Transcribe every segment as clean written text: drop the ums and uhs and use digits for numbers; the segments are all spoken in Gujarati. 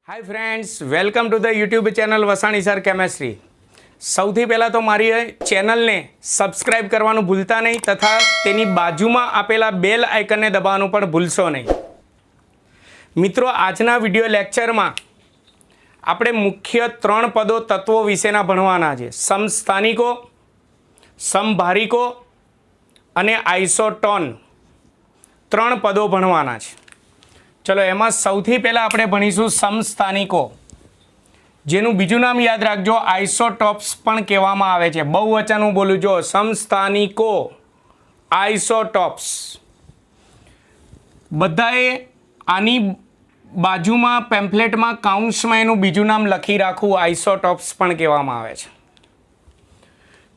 Hi friends, welcome to the YouTube channel Vasani sir chemistry. સૌથી પહેલાં તો મારી ચેનલને સબસ્ક્રાઈબ કરવાનું ભૂલતા નહીં તથા તેની બાજુમાં આપેલા બેલ આઇકનને દબાવવાનું પણ ભૂલશો નહીં। મિત્રો, આજના વિડિયો લેક્ચરમાં આપણે મુખ્ય 3 પદો તત્વો વિશેના ભણવાના છે। સમસ્થાનિકો, સમભારિકો અને આઇસોટોન 3 પદો ભણવાના છે। ચલો, એમાં સૌથી પહેલાં આપણે ભણીશું સમસ્થાનિકો, જેનું બીજું નામ યાદ રાખજો, આઇસોટોપ્સ પણ કહેવામાં આવે છે। બહુવચન હું બોલું જો, સમસ્થાનિકો, આઇસોટોપ્સ। બધાએ આની બાજુમાં પેમ્ફલેટમાં કાઉન્સમાં એનું બીજું નામ લખી રાખવું, આઇસોટોપ્સ પણ કહેવામાં આવે છે।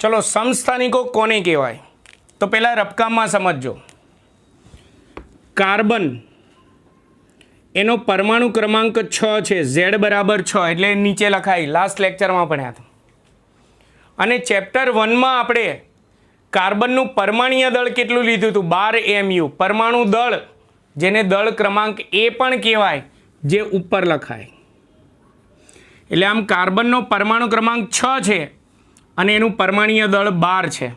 ચલો, સમસ્થાનિકો કોને કહેવાય તો પહેલાં રફકામમાં સમજજો। કાર્બન, એનો પરમાણુ ક્રમાંક 6 છે, Z બરાબર 6, એટલે નીચે લખાય, લાસ્ટ લેક્ચરમાં ભણ્યા હતા। અને ચેપ્ટર 1માં આપણે કાર્બનનું પરમાણુય દળ કેટલું લીધું હતું? 12 mu। પરમાણુ દળ, જેને દળ ક્રમાંક એ પણ કહેવાય, જે ઉપર લખાય। એટલે આમ કાર્બનનો પરમાણુ ક્રમાંક 6 છે અને એનું પરમાણુય દળ 12 છે।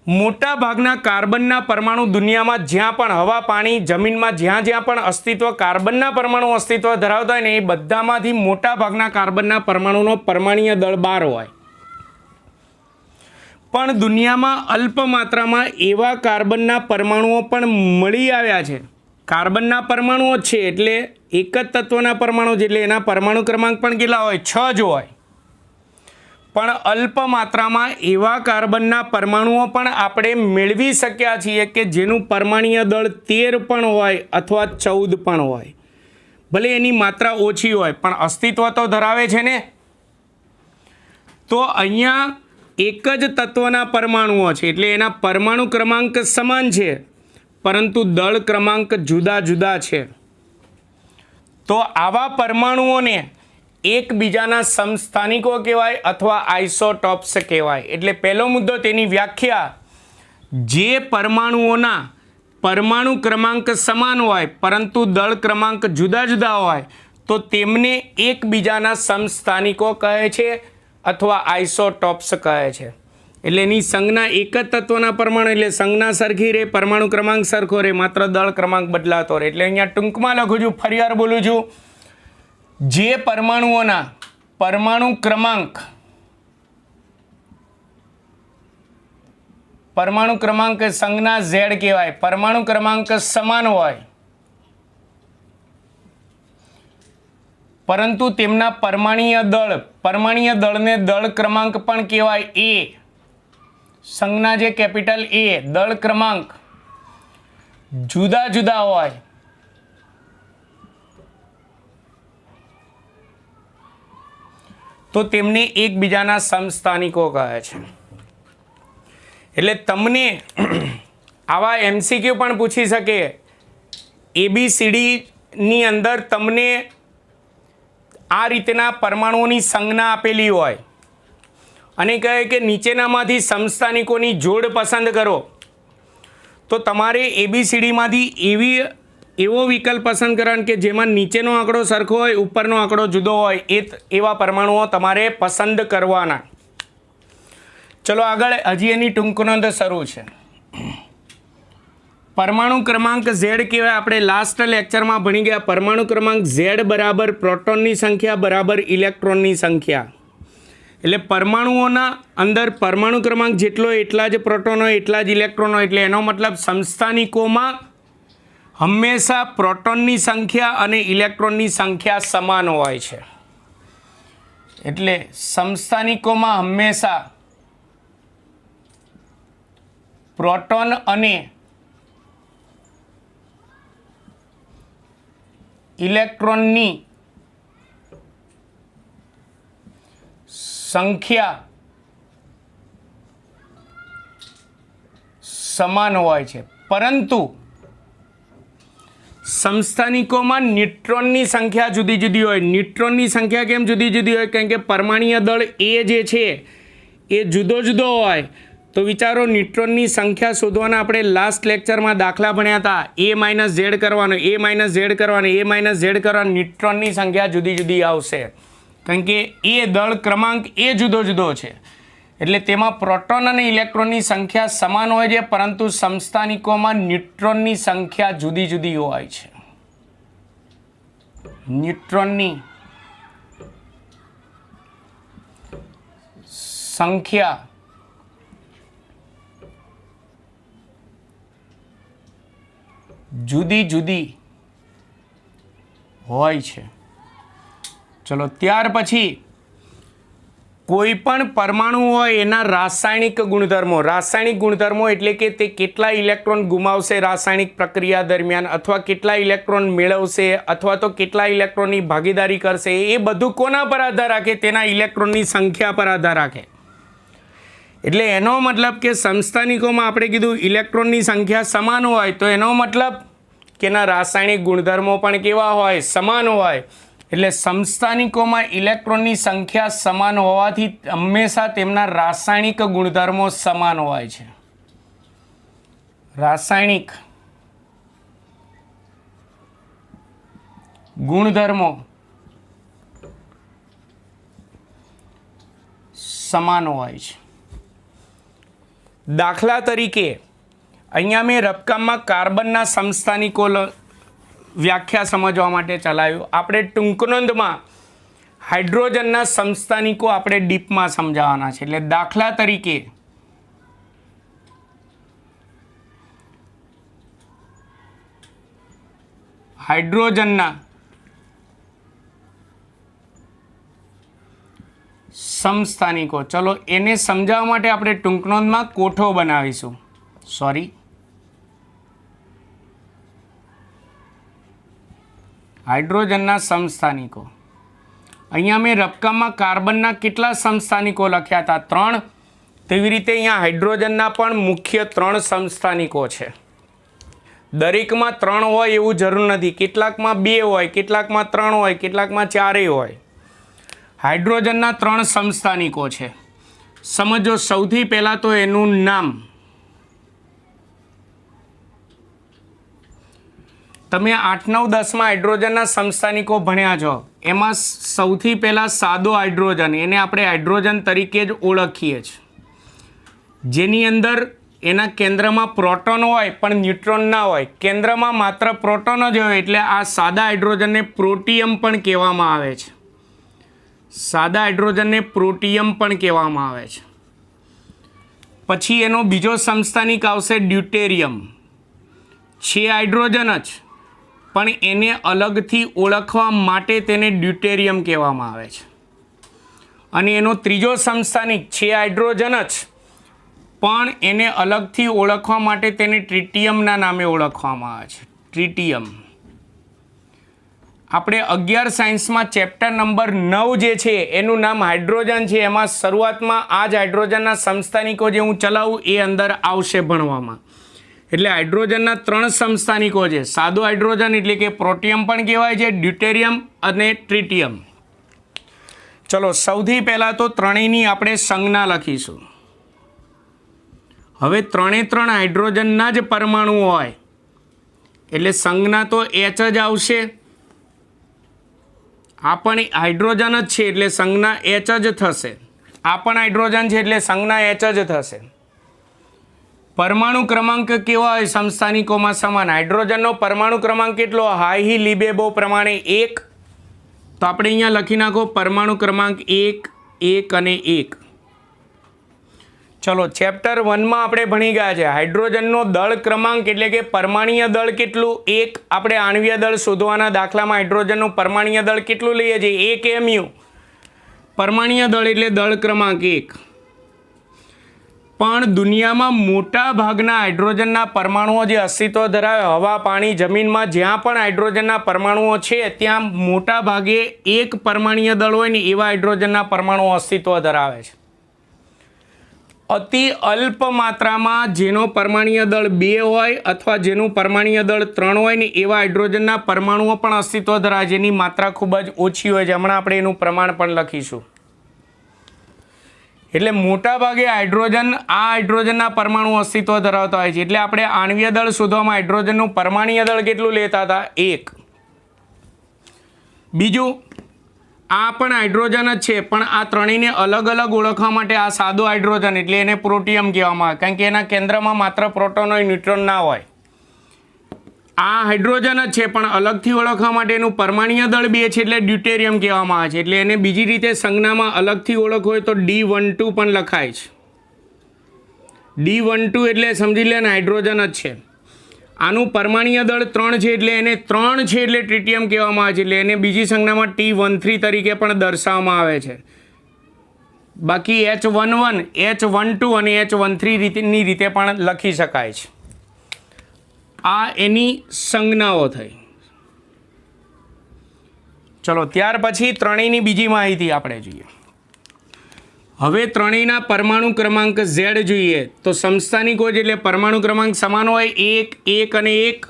મોટા ભાગના કાર્બનના પરમાણુ દુનિયામાં જ્યાં પણ હવા, પાણી, જમીનમાં જ્યાં જ્યાં પણ અસ્તિત્વ, કાર્બનના પરમાણુ અસ્તિત્વ ધરાવતા હોય ને, એ બધામાંથી મોટા ભાગના કાર્બનના પરમાણુનો પરમાણુય દળ 12 હોય। પણ દુનિયામાં અલ્પ માત્રામાં એવા કાર્બનના પરમાણુઓ પણ મળી આવ્યા છે। કાર્બનના પરમાણુઓ છે એટલે એક જ તત્વના પરમાણુ, એટલે એના પરમાણુ ક્રમાંક પણ કેટલા હોય? 6 જ હોય। પણ અલ્પ માત્રામાં એવા કાર્બનના પરમાણુઓ પણ આપણે મેળવી શક્યા છીએ કે જેનું પરમાણુય દળ 13 પણ હોય અથવા 14 પણ હોય। ભલે એની માત્રા ઓછી હોય પણ અસ્તિત્વ તો ધરાવે છે ને। તો અહીંયા એક જ તત્વના પરમાણુઓ છે એટલે એના પરમાણુ ક્રમાંક સમાન છે, પરંતુ દળ ક્રમાંક જુદા જુદા છે। તો આવા પરમાણુઓને એકબીજાના સમસ્થાનિકો કહેવાય અથવા આઇસોટોપ્સ કહેવાય। એટલે પહેલો મુદ્દો તેની વ્યાખ્યા, જે પરમાણુઓના પરમાણુ ક્રમાંક સમાન હોય પરંતુ દળ ક્રમાંક જુદા જુદા હોય તો તેમને એકબીજાના સમસ્થાનિકો કહે છે અથવા આઇસોટોપ્સ કહે છે। એટલે એની સંજ્ઞા એક જ તત્વના પરમાણુ, એટલે સંજ્ઞા સરખી રહે, પરમાણુ ક્રમાંક સરખો રહે, માત્ર દળ ક્રમાંક બદલાતો રહે। એટલે અહીંયા ટૂંકમાં લખું છું, ફરીવાર બોલું છું, જે પરમાણુઓના પરમાણુ ક્રમાંક સંજ્ઞા Z કહેવાય, પરમાણુ ક્રમાંક સમાન હોય પરંતુ તેમના પરમાણુય દળને દળ ક્રમાંક પણ કહેવાય A, સંજ્ઞા જે કેપિટલ A, દળ ક્રમાંક જુદા જુદા હોય તો તેમને એકબીજાના સમસ્થાનિકો કહે છે। એટલે તમને આવા MCQ પણ પૂછી શકે। ABCD ની અંદર તમને આ રીતના પરમાણુઓની સંજ્ઞા આપેલી હોય અને કહે કે નીચેનામાંથી સમસ્થાનિકોની જોડ પસંદ કરો, તો તમારે ABCDમાંથી એવો વિકલ્પ પસંદ કરવાનો કે જેમાં નીચેનો આંકડો સરખો હોય, ઉપરનો આંકડો જુદો હોય, એવા પરમાણુઓ તમારે પસંદ કરવાના। ચલો આગળ, હજી એની ટૂંક નોંધ શરૂ છે। પરમાણુ ક્રમાંક Z કહેવાય, આપણે લાસ્ટ લેક્ચરમાં ભણી ગયા। પરમાણુ ક્રમાંક Z બરાબર પ્રોટોનની સંખ્યા બરાબર ઇલેક્ટ્રોનની સંખ્યા। એટલે પરમાણુઓના અંદર પરમાણુ ક્રમાંક જેટલો એટલા જ પ્રોટોન હોય, એટલા જ ઇલેક્ટ્રોન હોય। એટલે એનો મતલબ સમસ્થાનિકોમાં હંમેશા પ્રોટોનની સંખ્યા અને ઇલેક્ટ્રોનની સંખ્યા સમાન હોય છે। એટલે સમસ્થાનિકોમાં હંમેશા પ્રોટોન અને ઇલેક્ટ્રોનની સંખ્યા સમાન હોય છે, પરંતુ સમસ્થાનિકોમાં ન્યુટ્રોનની સંખ્યા જુદી જુદી હોય। ન્યુટ્રોનની સંખ્યા કેમ જુદી જુદી હોય? કારણ કે પરમાણુય દળ A જે છે એ જુદો જુદો હોય, તો વિચારો ન્યુટ્રોનની સંખ્યા શોધવાના આપણે લાસ્ટ લેક્ચરમાં દાખલા ભણ્યા હતા. એ માઇનસ ઝેડ કરવાનો, એ માઇનસ ઝેડ કરવાનો, એ માઇનસ ઝેડ કરવાનો. ન્યુટ્રોનની સંખ્યા જુદી જુદી આવશે કારણ કે એ દળ ક્રમાંક એ જુદો જુદો છે એટલે તેમાં પ્રોટોન અને ઇલેક્ટ્રોનની સંખ્યા સમાન હોય છે પરંતુ સમસ્થાનિકોમાં ન્યુટ્રોનની સંખ્યા જુદી જુદી હોય છે. ન્યુટ્રોનની સંખ્યા જુદી જુદી હોય છે. ચલો ત્યાર પછી કોઈ પણ પરમાણુ હોય એના રાસાયણિક ગુણધર્મો એટલે કે તે કેટલા ઇલેક્ટ્રોન ગુમાવશે રાસાયણિક પ્રક્રિયા દરમિયાન અથવા કેટલા ઇલેક્ટ્રોન મેળવશે અથવા તો કેટલા ઇલેક્ટ્રોનની ભાગીદારી કરશે એ બધું કોના પર આધાર રાખે? તેના ઇલેક્ટ્રોનની સંખ્યા પર આધાર રાખે. એટલે એનો મતલબ કે સમસ્થાનિકોમાં આપણે કીધું ઇલેક્ટ્રોનની સંખ્યા સમાન હોય તો એનો મતલબ કે એના રાસાયણિક ગુણધર્મો પણ કેવા હોય? સમાન હોય. એટલે સમસ્થાનિકોમાં ઇલેક્ટ્રોનની સંખ્યા સમાન હોવાથી હંમેશા તેમના રાસાયણિક ગુણધર્મો સમાન હોય છે. રાસાયણિક ગુણધર્મો સમાન હોય છે. દાખલા તરીકે અહીંયા મેં રફકામમાં કાર્બનના સમસ્થાનિકો વ્યાખ્યા સમજવા માટે ચલાવ્યું. આપણે ટૂંકનોંધમાં હાઇડ્રોજનના સમસ્થાનિકો આપણે ડીપમાં સમજાવવાના છે. એટલે દાખલા તરીકે હાઇડ્રોજનના સમસ્થાનિકો, ચલો એને સમજાવવા માટે આપણે ટૂંકનોંધમાં કોઠો બનાવીશું. હાઇડ્રોજનના સમસ્થાનિકો. અહીંયા મેં રફકામમાં કાર્બનના કેટલા સમસ્થાનિકો લખ્યા હતા? 3. તેવી રીતે અહીંયા હાઇડ્રોજનના પણ મુખ્ય 3 સમસ્થાનિકો છે. દરેકમાં 3 હોય એવું જરૂર નથી. કેટલાકમાં 2 હોય, કેટલાકમાં 3 હોય, કેટલાકમાં 4 હોય. હાઇડ્રોજનના 3 સમસ્થાનિકો છે. સમજો સૌથી પહેલાં તો એનું નામ. તમે 8, 9, 10માં હાઇડ્રોજનના સમસ્થાનિકો ભણ્યા છો. એમાં સૌથી પહેલાં સાદો હાઇડ્રોજન, એને આપણે હાઇડ્રોજન તરીકે જ ઓળખીએ છીએ, જેની અંદર એના કેન્દ્રમાં પ્રોટોન હોય પણ ન્યુટ્રોન ના હોય. કેન્દ્રમાં માત્ર પ્રોટોન જ હોય એટલે આ સાદા હાઇડ્રોજનને પ્રોટિયમ પણ કહેવામાં આવે છે. સાદા હાઇડ્રોજનને પ્રોટિયમ પણ કહેવામાં આવે છે. પછી એનો બીજો સમસ્થાનિક આવશે ડ્યુટેરિયમ. છે હાઇડ્રોજન જ પણ એને અલગથી ઓળખવા માટે તેને ડ્યુટેરિયમ કહેવામાં આવે છે. અને એનો ત્રીજો સમસ્થાનિક છે હાઇડ્રોજન જ પણ એને અલગથી ઓળખવા માટે તેને ટ્રિટિયમના નામે ઓળખવામાં આવે છે. ટ્રિટિયમ. આપણે 11 સાયન્સમાં ચેપ્ટર નંબર 9 જે છે એનું નામ હાઇડ્રોજન છે. એમાં શરૂઆતમાં આ જ હાઇડ્રોજનના સમસ્થાનિકો જે હું ચલાવું એ અંદર આવશે ભણવામાં. એટલે હાઇડ્રોજનના 3 સમસ્થાનિકો છે. સાદો હાઇડ્રોજન એટલે કે પ્રોટિયમ પણ કહેવાય છે, ડ્યુટેરિયમ અને ટ્રિટિયમ. ચલો સૌથી પહેલાં તો ત્રણેયની આપણે સંજ્ઞા લખીશું. હવે 3 હાઇડ્રોજનના જ પરમાણુ હોય એટલે સંજ્ઞા તો H જ આવશે. આ પણ હાઇડ્રોજન જ છે એટલે સંજ્ઞા H જ થશે. આ પણ હાઇડ્રોજન છે એટલે સંજ્ઞા H જ થશે. પરમાણુ ક્રમાંક કેવા હોય સમસ્થાનિકોમાં? સમાન. હાઇડ્રોજનનો પરમાણુ ક્રમાંક કેટલો? હાઈ લિબેબો પ્રમાણે 1. તો આપણે અહીંયા લખી નાખો પરમાણુ ક્રમાંક 1, 1 અને 1. ચલો ચેપ્ટર 1માં આપણે ભણી ગયા છે હાઇડ્રોજનનો દળ ક્રમાંક એટલે કે પરમાણ્વીય દળ કેટલું? 1. આપણે આણ્વીય દળ શોધવાના દાખલામાં હાઇડ્રોજનનું પરમાણ્વીય દળ કેટલું લઈએ છીએ? 1 mu. પરમાણ્વીય દળ એટલે દળ ક્રમાંક 1. પણ દુનિયામાં મોટા ભાગના હાઇડ્રોજનના પરમાણુઓ જે અસ્તિત્વ ધરાવે, હવા, પાણી, જમીનમાં જ્યાં પણ હાઇડ્રોજનના પરમાણુઓ છે ત્યાં મોટા ભાગે 1 પરમાણ્વીય દળ હોય ને એવા હાઇડ્રોજનના પરમાણુઓ અસ્તિત્વ ધરાવે છે. અતિ અલ્પ માત્રામાં જેનો પરમાણ્વીય દળ 2 હોય અથવા જેનું પરમાણ્વીય દળ 3 હોય ને એવા હાઇડ્રોજનના પરમાણુઓ પણ અસ્તિત્વ ધરાવે, જેની માત્રા ખૂબ જ ઓછી હોય છે. હમણાં આપણે એનું પ્રમાણ પણ લખીશું. એટલે મોટા ભાગે હાઇડ્રોજનના પરમાણુ અસ્તિત્વ ધરાવતા હોય છે. એટલે આપણે આણ્વીય દળ શોધવામાં હાઇડ્રોજનનું પરમાણ્વીય દળ કેટલું લેતા હતા? 1. બીજું, આ પણ હાઇડ્રોજન જ છે, પણ આ ત્રણેયને અલગ અલગ ઓળખવા માટે આ સાદો હાઇડ્રોજન એટલે એને પ્રોટિયમ કહેવામાં આવે, કારણ કે એના કેન્દ્રમાં માત્ર પ્રોટોન હોય, ન્યુટ્રોન ના હોય. આ હાઇડ્રોજન જ છે, પણ અલગથી ઓળખવા માટે એનું પરમાણ્વીય દળ 2 છે એટલે ડ્યુટેરિયમ કહેવામાં આવે છે. એટલે એને બીજી રીતે સંજ્ઞામાં અલગથી ઓળખ હોય તો D12 પણ લખાય છે. D12 એટલે સમજી લે ને હાઇડ્રોજન જ છે. આનું પરમાણ્વીય દળ 3 છે એટલે એને 3 છે એટલે ટ્રિટિયમ કહેવામાં આવે છે. એટલે એને બીજી સંજ્ઞામાં T13 તરીકે પણ દર્શાવવામાં આવે છે. બાકી H11, H12 અને H13 ની રીતે પણ લખી શકાય છે. આ એની સંજ્ઞાઓ થઈ. ચલો ત્યાર પછી ત્રણેયની બીજી માહિતી આપણે જોઈએ. હવે ત્રણેયના પરમાણુ ક્રમાંક Z જોઈએ તો સમસ્થાનિકો એટલે પરમાણુ ક્રમાંક સમાન હોય 1, 1 અને 1.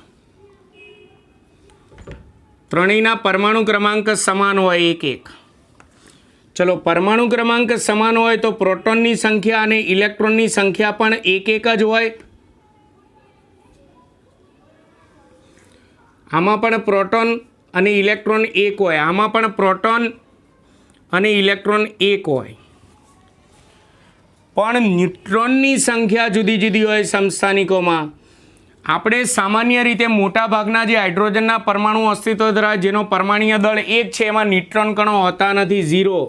ત્રણેયના પરમાણુ ક્રમાંક સમાન હોય 1, 1. ચલો પરમાણુ ક્રમાંક સમાન હોય તો પ્રોટોનની સંખ્યા અને ઇલેક્ટ્રોનની સંખ્યા પણ 1, 1 જ હોય. આમાં પણ પ્રોટોન અને ઇલેક્ટ્રોન 1 હોય, આમાં પણ પ્રોટોન અને ઇલેક્ટ્રોન 1 હોય. પણ ન્યુટ્રોનની સંખ્યા જુદી જુદી હોય સમસ્થાનિકોમાં. આપણે સામાન્ય રીતે મોટા ભાગના જે હાઇડ્રોજનના પરમાણુ અસ્તિત્વ ધરાવે જેનો પરમાણ્વીય દળ 1 છે એમાં ન્યુટ્રોન કણો હોતા નથી, 0.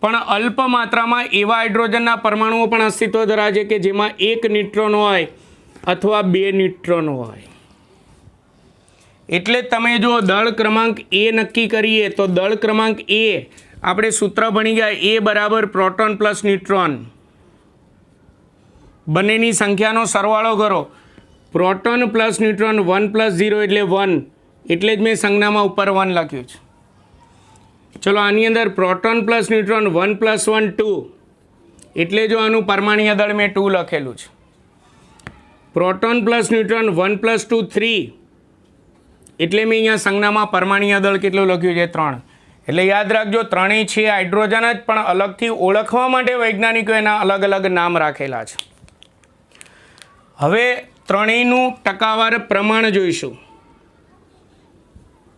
પણ અલ્પ માત્રામાં એવા હાઇડ્રોજનના પરમાણુઓ પણ અસ્તિત્વ ધરાવે છે કે જેમાં 1 ન્યુટ્રોન હોય અથવા 2 ન્યુટ્રોન હોય. એટલે તમે જો દળ ક્રમાંક A નક્કી કરીએ તો દળ ક્રમાંક A આપણે સૂત્ર ભણી ગયા, A બરાબર પ્રોટોન પ્લસ ન્યુટ્રોન, બંનેની સંખ્યાનો સરવાળો કરો. પ્રોટોન પ્લસ ન્યુટ્રોન 1 + 0 એટલે 1, એટલે જ મેં સંજ્ઞામાં ઉપર 1 લખ્યું છે. ચલો આની અંદર પ્રોટોન પ્લસ ન્યુટ્રોન 1 + 1 2, એટલે જો આનું પરમાણ્વીય દળ મેં 2 લખેલું છે. પ્રોટોન પ્લસ ન્યુટ્રોન 1 + 2 3, એટલે મેં અહીંયા સંજ્ઞામાં પરમાણ્વીય દળ કેટલું લખ્યું છે? 3. એટલે યાદ રાખજો ત્રણેય છે હાઇડ્રોજન જ, પણ અલગથી ઓળખવા માટે વૈજ્ઞાનિકો એના અલગ અલગ નામ રાખેલા છે. હવે ત્રણેયનું ટકાવાર પ્રમાણ જોઈશું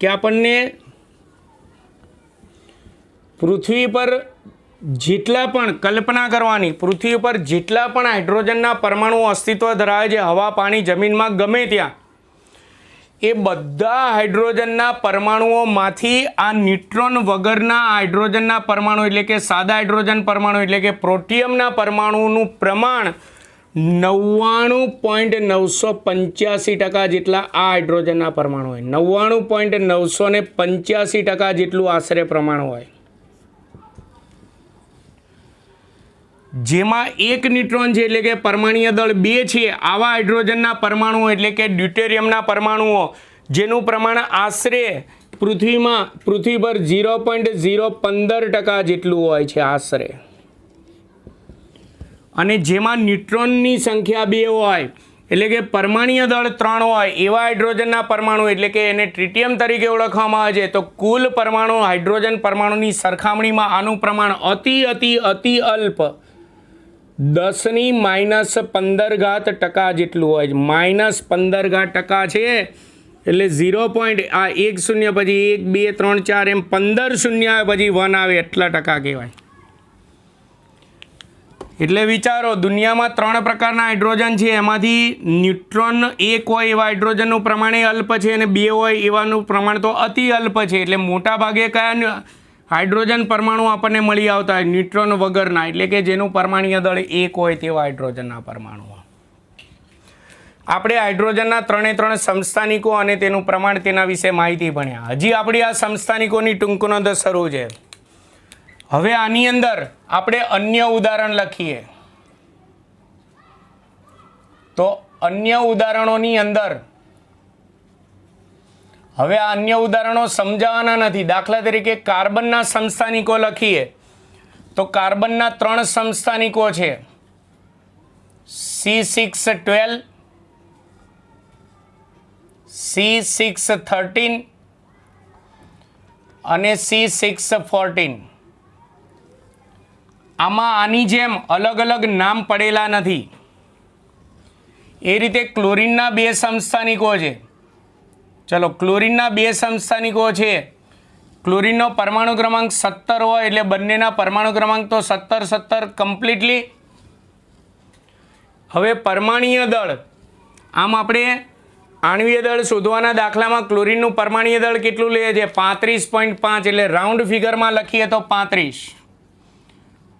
કે આપણને પૃથ્વી પર જેટલા પણ કલ્પના કરવાની, પૃથ્વી પર જેટલા પણ હાઇડ્રોજનના પરમાણુ અસ્તિત્વ ધરાવે છે હવા, પાણી, જમીનમાં, ગમે ત્યાં, એ બધા હાઇડ્રોજનના પરમાણુઓમાંથી આ ન્યુટ્રોન વગરના હાઇડ્રોજનના પરમાણુ એટલે કે સાદા હાઇડ્રોજન પરમાણુ એટલે કે પ્રોટિયમના પરમાણુનું પ્રમાણ 99.985% જેટલા આ હાઇડ્રોજનના પરમાણુ હોય. 99.985% જેટલું આશરે પ્રમાણ હોય. જેમાં 1 ન્યુટ્રોન છે એટલે કે પરમાણ્વીય દળ 2 છે આવા હાઇડ્રોજનના પરમાણુઓ એટલે કે ડ્યુટેરિયમના પરમાણુઓ જેનું પ્રમાણ આશરે પૃથ્વી પર 0.015% જેટલું હોય છે આશરે. અને જેમાં ન્યુટ્રોનની સંખ્યા 2 હોય એટલે કે પરમાણ્વીય દળ 3 હોય એવા હાઇડ્રોજનના પરમાણુ એટલે કે એને ટ્રિટિયમ તરીકે ઓળખવામાં આવે છે. તો કુલ પરમાણુ હાઇડ્રોજન પરમાણુની સરખામણીમાં આનું પ્રમાણ અતિ અલ્પ 10⁻15% જેટલું હોય છે. -15% છે એટલે 0. આ 1 0 પછી 1 2 3 4 એમ 15 શૂન્ય આવે પછી 1 આવે એટલા ટકા કહેવાય. એટલે વિચારો દુનિયામાં 3 પ્રકારના હાઇડ્રોજન છે, એમાંથી ન્યુટ્રોન 1 હોય એવા હાઇડ્રોજનનું પ્રમાણ અલ્પ છે અને 2 હોય એવાનું પ્રમાણ તો અતિ અલ્પ છે. એટલે મોટા ભાગે કયા હાઇડ્રોજન પરમાણુ આપણને મળી આવતા હોય? ન્યુટ્રોન વગરના, એટલે કે જેનું પરમાણ્વીય દળ 1 હોય તેવા હાઇડ્રોજનના પરમાણુ. આપણે હાઇડ્રોજનના 3 સમસ્થાનિકો અને તેનું પ્રમાણ તેના વિશે માહિતી ભણ્યા. હજી આપણી આ સમસ્થાનિકોની ટૂંક નોંધ શરૂ છે. હવે આની અંદર આપણે અન્ય ઉદાહરણ લખીએ તો અન્ય ઉદાહરણોની અંદર હવે આ અન્ય ઉદાહરણો સમજાવવાના નથી. દાખલા તરીકે કાર્બનના સમસ્થાનિકો લખીએ તો કાર્બનના 3 સમસ્થાનિકો છે C612, C613 અને C614. આમાં આની જેમ અલગ અલગ નામ પડેલા નથી. એ રીતે ક્લોરીનના 2 સમસ્થાનિકો છે. ચલો, ક્લોરીનના 2 સમસ્થાનિકો છે. ક્લોરીનનો પરમાણુ ક્રમાંક 17 હોય એટલે બંનેના પરમાણુ ક્રમાંક તો 17 કમ્પ્લીટલી. હવે પરમાણ્વીય દળ, આમ આપણે આણ્વીય દળ શોધવાના દાખલામાં ક્લોરીનનું પરમાણ્વીય દળ કેટલું લે છે? 35.5, એટલે રાઉન્ડ ફિગરમાં લખીએ તો 35.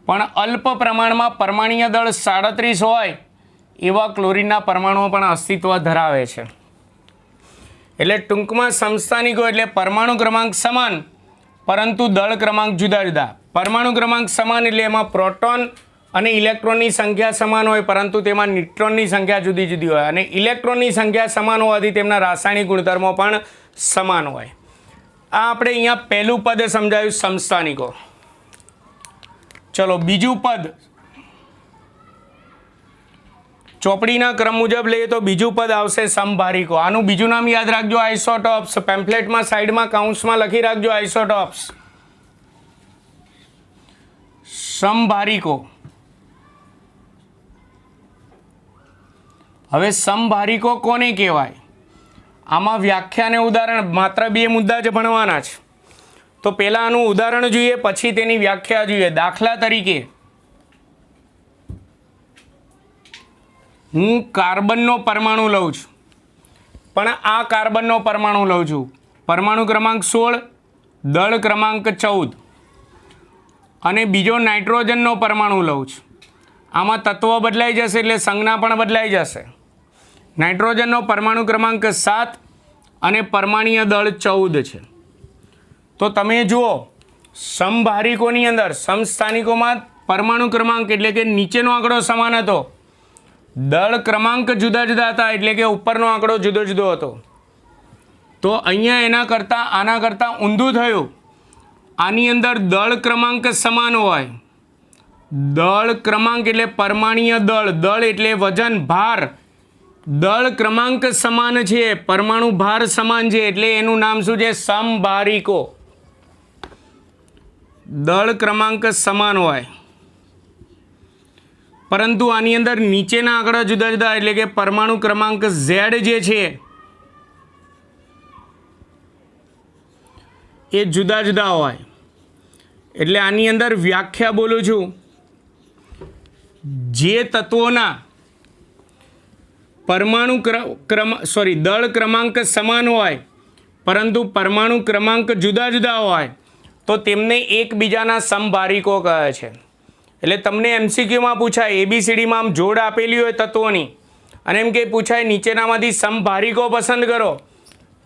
પણ અલ્પ પ્રમાણમાં પરમાણ્વીય દળ 37 હોય એવા ક્લોરીનના પરમાણુઓ પણ અસ્તિત્વ ધરાવે છે. એટલે ટૂંકમાં સમસ્થાનિકો એટલે પરમાણુ ક્રમાંક સમાન પરંતુ દળ ક્રમાંક જુદા જુદા. પરમાણુ ક્રમાંક સમાન એટલે એમાં પ્રોટોન અને ઇલેક્ટ્રોનની સંખ્યા સમાન હોય પરંતુ તેમાં ન્યુટ્રોનની સંખ્યા જુદી જુદી હોય, અને ઇલેક્ટ્રોનની સંખ્યા સમાન હોવાથી તેમના રાસાયણિક ગુણધર્મો પણ સમાન હોય. આ આપણે અહીંયા પહેલું પદ સમજાયું સમસ્થાનિકો. ચલો, બીજું પદ ચોપડીના ક્રમ મુજબ લઈએ તો બીજું પદ આવશે સમભારિકો. આનું બીજું નામ યાદ રાખજો, આઇસોટોપ્સ. પેમ્ફલેટમાં સાઈડમાં કાઉન્સમાં લખી રાખજો આઇસોટોપ્સ. સમભારિકો. હવે સમભારિકો કોને કહેવાય? આમાં વ્યાખ્યા અને ઉદાહરણ માત્ર 2 મુદ્દા જ ભણવાના છે. તો પહેલાં આનું ઉદાહરણ જોઈએ, પછી તેની વ્યાખ્યા જોઈએ. દાખલા તરીકે હું કાર્બનનો પરમાણુ લઉં છું, પણ આ કાર્બનનો પરમાણુ લઉં છું, પરમાણુ ક્રમાંક 16, દળ ક્રમાંક 14, અને બીજો નાઇટ્રોજનનો પરમાણુ લઉં છું. આમાં તત્વ બદલાઈ જશે એટલે સંજ્ઞા પણ બદલાઈ જશે. નાઇટ્રોજનનો પરમાણુ ક્રમાંક 7 અને પરમાણ્વીય દળ 14 છે. તો તમે જુઓ, સમભારિકોની અંદર સમસ્થાનિકોમાં પરમાણુ ક્રમાંક એટલે કે નીચેનો આંકડો સમાન હતો, દળ ક્રમાંક જુદા જુદા હતા એટલે કે ઉપરનો આંકડો જુદો જુદો હતો. તો અહીંયા એના કરતાં આના કરતાં ઊંધું થયું. આની અંદર દળ ક્રમાંક સમાન હોય. દળ ક્રમાંક એટલે પરમાણ્વીય દળ, દળ એટલે વજન, ભાર. દળ ક્રમાંક સમાન છે, પરમાણુ ભાર સમાન છે, એટલે એનું નામ શું છે? સમભારિકો. દળ ક્રમાંક સમાન હોય પરંતુ આની અંદર નીચેના આંકડા જુદા જુદા એટલે કે પરમાણુ ક્રમાંક Z જે છે એ જુદા જુદા હોય. એટલે આની અંદર વ્યાખ્યા બોલું છું, જે તત્વોના પરમાણુ દળ ક્રમાંક સમાન હોય પરંતુ પરમાણુ ક્રમાંક જુદા જુદા હોય તો તેમને એકબીજાના સમભારિકો કહે છે. એટલે તમને MCQમાં પૂછાય, ABCDમાં આમ જોડ આપેલી હોય તત્વોની, અને એમ કે પૂછાય નીચેનામાંથી સમભારિકો પસંદ કરો,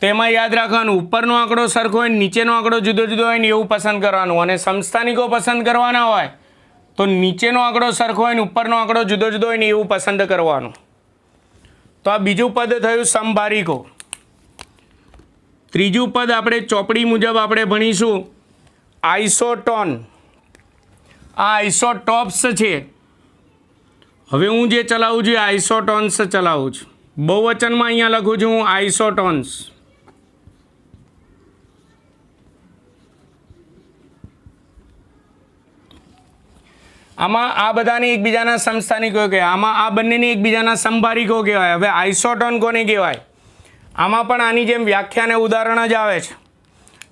તેમાં યાદ રાખવાનું ઉપરનો આંકડો સરખો હોય, નીચેનો આંકડો જુદો જુદો હોય ને એવું પસંદ કરવાનું. અને સમસ્થાનિકો પસંદ કરવાના હોય તો નીચેનો આંકડો સરખો હોય ને ઉપરનો આંકડો જુદો જુદો હોય ને એવું પસંદ કરવાનું. તો આ બીજું પદ થયું સમભારિકો. ત્રીજું પદ આપણે ચોપડી મુજબ આપણે ભણીશું આઇસોટોન. આ આઇસોટોપ્સ છે. હવે હું જે ચલાવું છું આઇસોટોન્સ ચલાવું છું. બહુવચનમાં અહીંયા લખું છું હું આઇસોટોન્સ. આમાં આ બધાને એકબીજાના સમસ્થાનિકો કહેવાય, આમાં આ બંનેને એકબીજાના સમભારિકો કહેવાય. હવે આઇસોટોન કોને કહેવાય? આમાં પણ આની જેમ વ્યાખ્યા અને ઉદાહરણ જ આવે છે.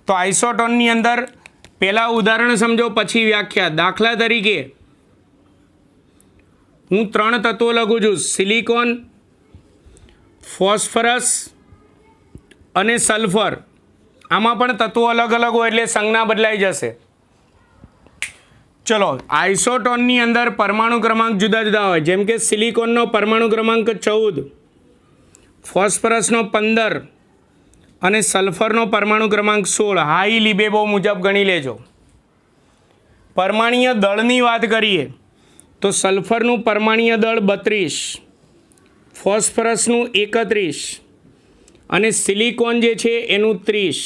તો આઇસોટોનની અંદર પહેલાં ઉદાહરણ સમજો પછી વ્યાખ્યા. દાખલા તરીકે હું 3 તત્વો લખું છું, સિલિકોન, ફોસ્ફરસ અને સલ્ફર. આમાં પણ તત્વો અલગ અલગ હોય એટલે સંજ્ઞા બદલાઈ જશે. ચલો, આઇસોટોનની અંદર પરમાણુ ક્રમાંક જુદા જુદા હોય, જેમ કે સિલિકોનનો પરમાણુ ક્રમાંક 14, ફોસ્ફરસનો 15 અને સલ્ફરનો પરમાણુ ક્રમાંક 16. હાઈ લિબેબો મુજબ ગણી લેજો. પરમાણ્વીય દળની વાત કરીએ તો સલ્ફરનું પરમાણ્વીય દળ 32, ફોસ્ફરસનું 31 અને સિલિકોન જે છે એનું 30.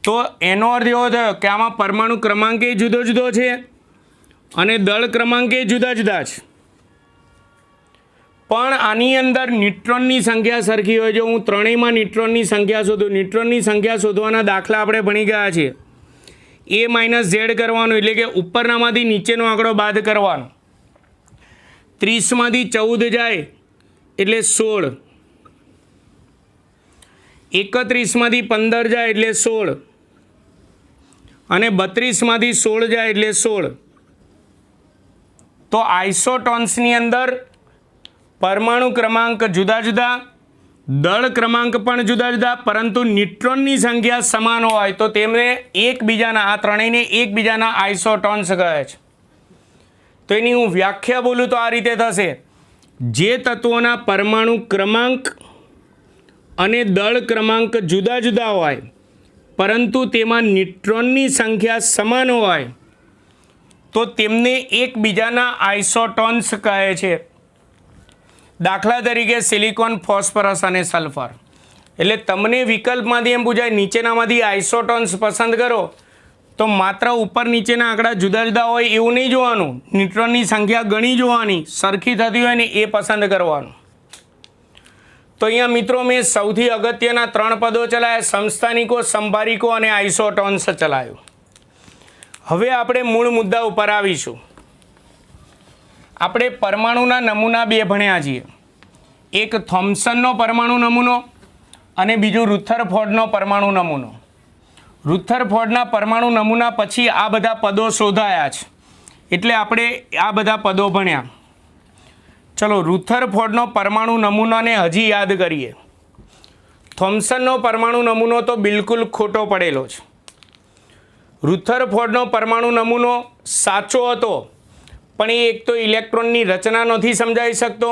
તો એનો અર્થ એવો થયો કે આમાં પરમાણુ ક્રમાંકે જુદો જુદો છે અને દળ ક્રમાંકે જુદા જુદા છે, પણ આની અંદર ન્યુટ્રોનની સંખ્યા સરખી હોય. જો હું ત્રણેયમાં ન્યુટ્રોનની સંખ્યા શોધું, ન્યુટ્રોનની સંખ્યા શોધવાના દાખલા આપણે ભણી ગયા છીએ એ માઇનસ ઝેડ કરવાનું, એટલે કે ઉપરનામાંથી નીચેનો આંકડો બાદ કરવાનો. 30માંથી 14 જાય એટલે 16, 31માંથી 15 જાય એટલે 16 અને 32માંથી 16 જાય એટલે 16. તો આઇસોટોન્સની અંદર પરમાણુ ક્રમાંક જુદા જુદા, દળ ક્રમાંક પણ જુદા જુદા, પરંતુ ન્યુટ્રોનની સંખ્યા સમાન હોય તો તેમને એકબીજાના, આ ત્રણેયને એકબીજાના આઇસોટોન્સ કહે છે. તો એની હું વ્યાખ્યા બોલું તો આ રીતે થશે: જે તત્વોના પરમાણુ ક્રમાંક અને દળ ક્રમાંક જુદા જુદા હોય પરંતુ તેમાં ન્યુટ્રોનની સંખ્યા સમાન હોય તો તેમને એકબીજાના આઇસોટોન્સ કહે છે. દાખલા તરીકે સિલિકોન, ફોસ્ફરસ અને સલ્ફર. એટલે તમને વિકલ્પમાંથી એમ પૂછાય નીચેનામાંથી આઇસોટોન્સ પસંદ કરો, તો માત્ર ઉપર નીચેના આંકડા જુદા જુદા હોય એવું નહીં જોવાનું, ન્યુટ્રોનની સંખ્યા ગણી જોવાની, સરખી થતી હોય ને એ પસંદ કરવાનું. તો અહીંયા મિત્રો મેં સૌથી અગત્યના 3 પદો ચલાવ્યા: સમસ્થાનિકો, સંભારિકો અને આઇસોટોન્સ ચલાવ્યું. હવે આપણે મૂળ મુદ્દા ઉપર આવીશું. આપણે પરમાણુના નમૂના 2 ભણ્યા છીએ, એક થોમ્સનનો પરમાણુ નમૂનો અને બીજું રુથરફોર્ડનો પરમાણુ નમૂનો. રુથરફોર્ડના પરમાણુ નમૂના પછી આ બધા પદો શોધાયા છે, એટલે આપણે આ બધા પદો ભણ્યા. ચલો રુથરફોર્ડનો પરમાણુ નમૂનાને હજી યાદ કરીએ. થોમ્સનનો પરમાણુ નમૂનો તો બિલકુલ ખોટો પડેલો છે. રુથરફોર્ડનો પરમાણુ નમૂનો સાચો હતો, પણ એ એક તો ઇલેક્ટ્રોનની રચના નથી સમજાવી શકતો,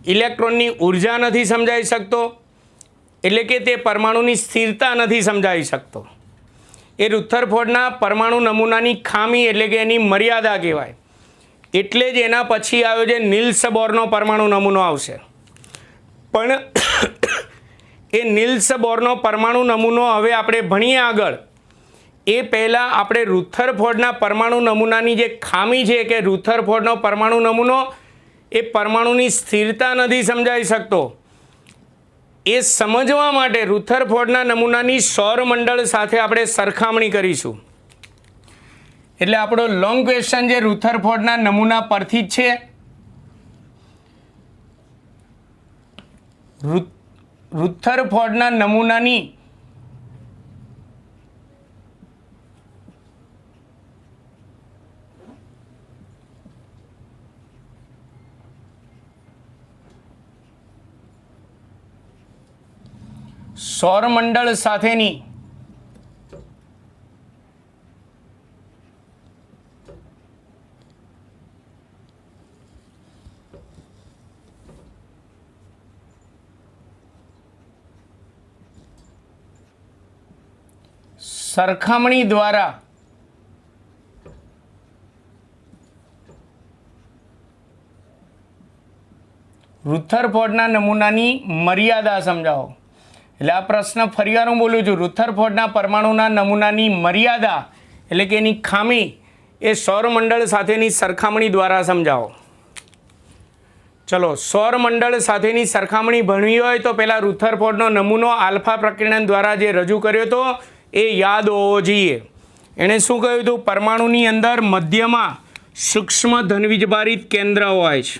ઇલેક્ટ્રોનની ઉર્જા નથી સમજાવી શકતો, એટલે કે તે પરમાણુની સ્થિરતા નથી સમજાવી શકતો. એ રુથરફોર્ડના પરમાણુ નમૂનાની ખામી એટલે કે એની મર્યાદા કહેવાય. એટલે જ એના પછી આવ્યો છે નિલ્સ બોરનો પરમાણુ નમૂનો આવશે. પણ એ નિલ્સ બોરનો પરમાણુ નમૂનો હવે આપણે ભણીએ આગળ એ પહેલાં આપણે રુથરફોર્ડના પરમાણુ નમૂનાની જે ખામી છે કે રુથરફોર્ડનો પરમાણુ નમૂનો એ પરમાણુની સ્થિરતા નથી સમજાવી શકતો, એ સમજવા માટે રુથરફોર્ડના નમૂનાની સૌરમંડળ સાથે આપણે સરખામણી કરીશું. એટલે આપણો લોંગ ક્વેશ્ચન જે રુથરફોર્ડના નમૂના પરથી જ છે. રુથરફોર્ડના નમૂનાની સૌરમંડળ સાથેની સરખામણી દ્વારા રુથરફોર્ડના નમૂનાની મર્યાદા સમજાવો. એટલે આ પ્રશ્ન ફરીવાર હું બોલું છું. રુથરફોર્ડના પરમાણુના નમૂનાની મર્યાદા એટલે કે એની ખામી એ સૌરમંડળ સાથેની સરખામણી દ્વારા સમજાવો. ચલો સૌરમંડળ સાથેની સરખામણી ભણવી હોય તો પહેલાં રુથરફોર્ડનો નમૂનો આલ્ફા પ્રકીર્ણન દ્વારા જે રજૂ કર્યો હતો એ યાદ હોવો જોઈએ. એણે શું કહ્યું હતું? પરમાણુની અંદર મધ્યમાં સૂક્ષ્મ ધનવીજભારિત કેન્દ્ર હોય છે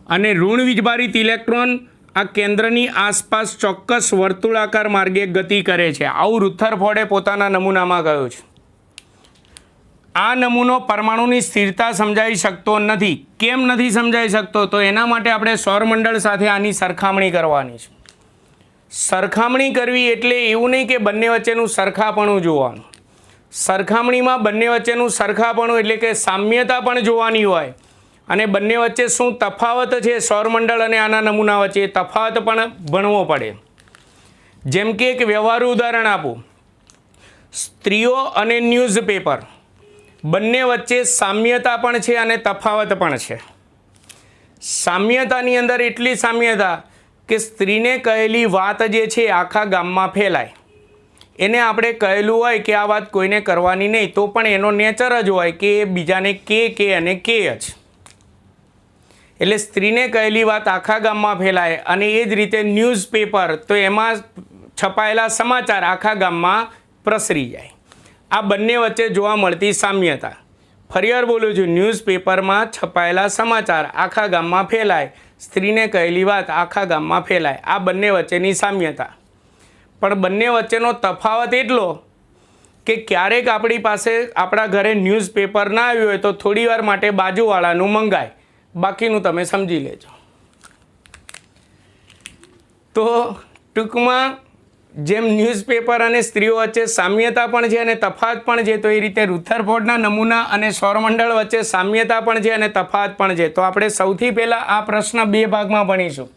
અને ઋણ વીજભારિત ઇલેક્ટ્રોન આ કેન્દ્રની આસપાસ ચોક્કસ વર્તુળાકાર માર્ગે ગતિ કરે છે. આવું રુથરફોર્ડે પોતાના નમૂનામાં કહ્યું છે. આ નમૂનો પરમાણુની સ્થિરતા સમજાવી શકતો નથી. કેમ નથી સમજાવી શકતો? તો એના માટે આપણે સૌરમંડળ સાથે આની સરખામણી કરવાની છે. સરખામણી કરવી એટલે એવું નહીં કે બંને વચ્ચેનું સરખાપણું જોવાનું. સરખામણીમાં બંને વચ્ચેનું સરખાપણું એટલે કે સામ્યતા પણ જોવાની હોય અને બંને વચ્ચે શું તફાવત છે સૌરમંડળ અને આના નમૂના વચ્ચે એ તફાવત પણ ભણવો પડે. જેમ કે એક વ્યવહારુ ઉદાહરણ આપું. સ્ત્રીઓ અને ન્યૂઝપેપર બંને વચ્ચે સામ્યતા પણ છે અને તફાવત પણ છે. સામ્યતાની અંદર એટલી સામ્યતા કે સ્ત્રીને કહેલી વાત જે છે આખા ગામમાં ફેલાય. એને આપણે કહેલું હોય કે આ વાત કોઈને કરવાની નહીં, તો પણ એનો નેચર જ હોય કે એ બીજાને કે અને કે જ. એટલે સ્ત્રીને કહેલી વાત આખા ગામમાં ફેલાય. અને એ જ રીતે ન્યૂઝપેપર તો એમાં છપાયેલા સમાચાર આખા ગામમાં પ્રસરી જાય. આ બંને વચ્ચે જોવા મળતી સામ્યતા. ફરીવાર બોલું છું, ન્યૂઝપેપરમાં છપાયેલા સમાચાર આખા ગામમાં ફેલાય, સ્ત્રીને કહેલી વાત આખા ગામમાં ફેલાય. આ બંને વચ્ચેની સામ્યતા. પણ બંને વચ્ચેનો તફાવત એટલો કે ક્યારેક આપણી પાસે આપણા ઘરે ન્યૂઝપેપર ના આવ્યું હોય તો થોડી વાર માટે બાજુવાળાનું મંગાય, બાકીનું તમે સમજી લેજો. તો ટૂંકમાં જેમ ન્યૂઝપેપર અને સ્ત્રીઓ વચ્ચે સામ્યતા પણ છે અને તફાવત પણ છે, તો એ રીતે રુથરફોર્ડના નમૂના અને સૌરમંડળ વચ્ચે સામ્યતા પણ છે અને તફાવત પણ છે. તો આપણે સૌથી પહેલાં આ પ્રશ્ન 2 ભાગમાં ભણીશું.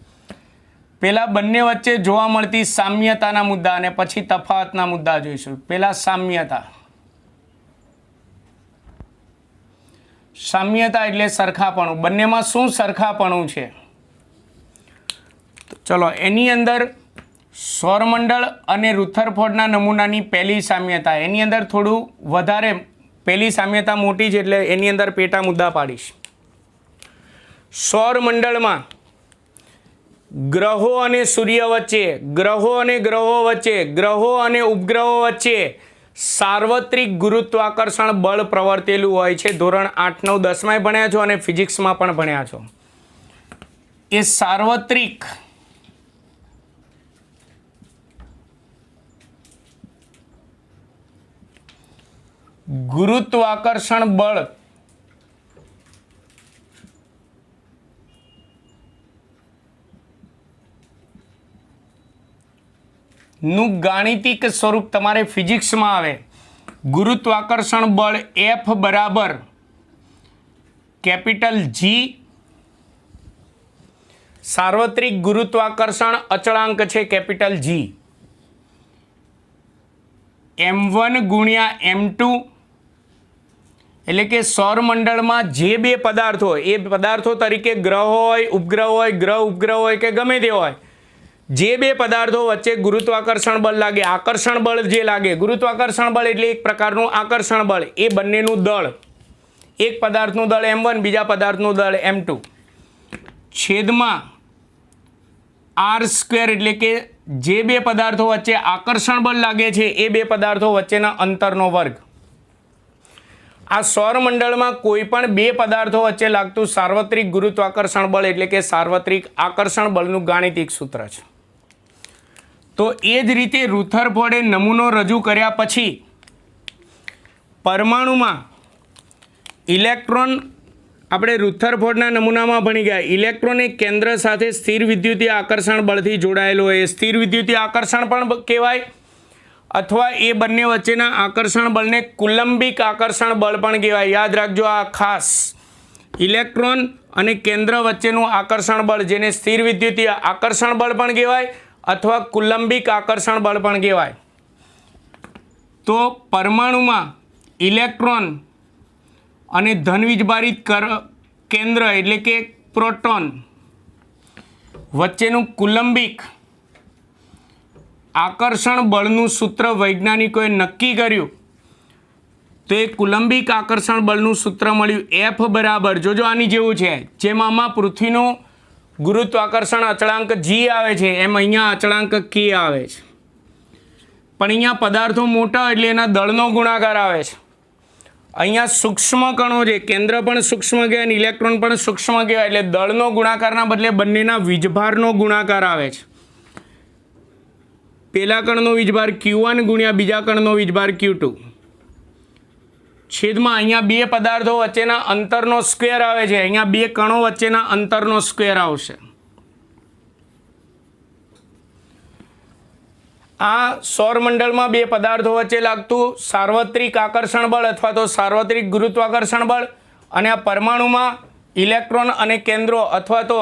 પહેલાં બંને વચ્ચે જોવા મળતી સામ્યતાના મુદ્દા અને પછી તફાવતના મુદ્દા જોઈશું. પહેલાં સામ્યતા. સામ્યતા એટલે સરખાપણું. બંનેમાં શું સરખાપણું છે? ચલો, એની અંદર સૌરમંડળ અને રુથરફોર્ડના નમૂનાની પહેલી સામ્યતા, એની અંદર થોડું વધારે, પહેલી સામ્યતા મોટી છે એટલે એની અંદર પેટા મુદ્દા પાડીશ. સૌરમંડળમાં ગ્રહો અને સૂર્ય વચ્ચે, ગ્રહો અને ગ્રહો વચ્ચે, ગ્રહો અને ઉપગ્રહો વચ્ચે સાર્વત્રિક ગુરુત્વાકર્ષણ બળ પ્રવર્તેલું હોય છે. ધોરણ 8, 9, 10માં ભણ્યા છો અને ફિઝિક્સમાં પણ ભણ્યા છો. એ સાર્વત્રિક ગુરુત્વાકર્ષણ બળ નું ગાણિતિક સ્વરૂપ તમારે ફિઝિક્સમાં આવે. ગુરુત્વાકર્ષણ બળ F બરાબર કેપિટલ G, સાર્વત્રિક ગુરુત્વાકર્ષણ અચળાંક છે કેપિટલ G, M1 ગુણ્યા M2. એટલે કે સૌરમંડળમાં જે બે પદાર્થો, એ પદાર્થો તરીકે ગ્રહ હોય, ઉપગ્રહ હોય, ગ્રહ ઉપગ્રહ હોય કે ગમે તે હોય, જે બે પદાર્થો વચ્ચે ગુરુત્વાકર્ષણ બળ લાગે, આકર્ષણ બળ જે લાગે, ગુરુત્વાકર્ષણ બળ એટલે એક પ્રકારનું આકર્ષણ બળ, એ બંનેનું દળ, એક પદાર્થનું દળ M1, બીજા પદાર્થનું દળ M2, છેદમાં R², એટલે કે જે બે પદાર્થો વચ્ચે આકર્ષણ બળ લાગે છે એ બે પદાર્થો વચ્ચેના અંતરનો વર્ગ. આ સૌરમંડળમાં કોઈ પણ બે પદાર્થો વચ્ચે લાગતું સાર્વત્રિક ગુરુત્વાકર્ષણ બળ એટલે કે સાર્વત્રિક આકર્ષણ બળનું ગાણિતિક સૂત્ર છે. તો એ જ રીતે રુથરફોર્ડે નમૂનો રજૂ કર્યા પછી પરમાણુમાં ઇલેક્ટ્રોન, આપણે રુથરફોર્ડના નમૂનામાં ભણી ગયા, ઇલેક્ટ્રોન એક કેન્દ્ર સાથે સ્થિર વિદ્યુતીય આકર્ષણ બળથી જોડાયેલો હોય, સ્થિર વિદ્યુતીય આકર્ષણ પણ કહેવાય, અથવા એ બંને વચ્ચેના આકર્ષણ બળને કુલંબિક આકર્ષણ બળ પણ કહેવાય. યાદ રાખજો, આ ખાસ ઇલેક્ટ્રોન અને કેન્દ્ર વચ્ચેનું આકર્ષણ બળ, જેને સ્થિર વિદ્યુતીય આકર્ષણ બળ પણ કહેવાય અથવા કુલંબિક આકર્ષણ બળ પણ કહેવાય. તો પરમાણુમાં ઇલેક્ટ્રોન અને ધનવીજભારિત કેન્દ્ર એટલે કે પ્રોટોન વચ્ચેનું કુલંબિક આકર્ષણ બળનું સૂત્ર વૈજ્ઞાનિકોએ નક્કી કર્યું. તો એ કુલંબિક આકર્ષણ બળનું સૂત્ર મળ્યું F બરાબર, જોજો આની જેવું છે, જેમ આમાં પૃથ્વીનું ગુરુત્વાકર્ષણ અચળાંક G આવે છે એમ અહીંયા અચળાંક K આવે છે. પણ અહીંયા પદાર્થો મોટા એટલે એના દળનો ગુણાકાર આવે છે. અહીંયા સૂક્ષ્મ કણો છે, કેન્દ્ર પણ સૂક્ષ્મ કહેવાય, ઇલેક્ટ્રોન પણ સૂક્ષ્મ કહેવાય, એટલે દળનો ગુણાકારના બદલે બંનેના વીજભારનો ગુણાકાર આવે છે. પહેલા કણનો વીજભાર Q1 ગુણ્યા બીજા કણનો વીજભાર Q2, છેદમાં અહીંયા બે પદાર્થો વચ્ચેના અંતરનો સ્ક્વેર આવે છે, અહીંયા બે કણો વચ્ચેના અંતરનો સ્ક્વેર આવશે. આ સૌરમંડળમાં બે પદાર્થો વચ્ચે લાગતું સાર્વત્રિક આકર્ષણ બળ અથવા તો સાર્વત્રિક ગુરુત્વાકર્ષણ બળ, અને આ પરમાણુમાં ઇલેક્ટ્રોન અને કેન્દ્રો અથવા તો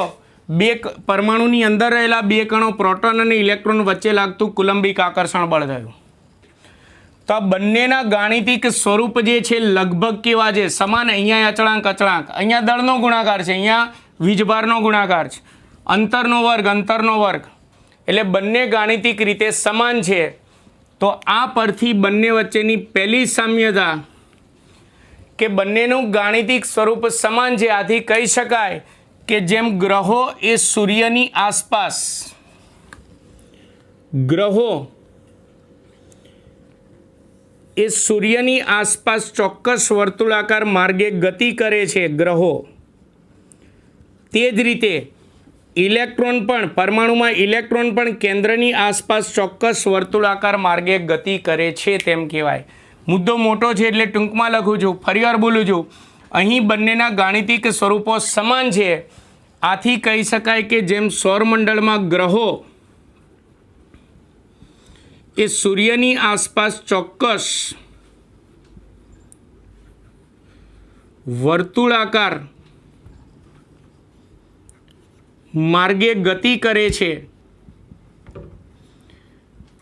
બે પરમાણુની અંદર રહેલા બે કણો પ્રોટોન અને ઇલેક્ટ્રોન વચ્ચે લાગતું કુલંબિક આકર્ષણ બળ થયું. તો આ બંનેના ગાણિતિક સ્વરૂપ જે છે લગભગ કેવા છે? સમાન. અહીંયા અચળાંક અચળાંક, અહીંયા દળનો ગુણાકાર છે, અહીંયા વીજભારનો ગુણાકાર છે, અંતરનો વર્ગ, એટલે બંને ગાણિતિક રીતે સમાન છે. તો આ પરથી બંને વચ્ચેની પહેલી સામ્યતા કે બંનેનું ગાણિતિક સ્વરૂપ સમાન છે. આથી કહી શકાય કે જેમ ગ્રહો એ સૂર્યની આસપાસ, ગ્રહો એ સૂર્યની આસપાસ ચોક્કસ વર્તુળાકાર માર્ગે ગતિ કરે છે ગ્રહો, તે જ રીતે ઇલેક્ટ્રોન પણ પરમાણુમાં ઇલેક્ટ્રોન પણ કેન્દ્રની આસપાસ ચોક્કસ વર્તુળાકાર માર્ગે ગતિ કરે છે તેમ કહેવાય. મુદ્દો મોટો છે એટલે ટૂંકમાં લખું છું, ફરીવાર બોલું છું. અહીં બંનેના ગાણિતિક સ્વરૂપો સમાન છે. આથી કહી શકાય કે જેમ સૌરમંડળમાં ગ્રહો એ સૂર્યની આસપાસ ચોક્કસ વર્તુળાકાર માર્ગે ગતિ કરે છે,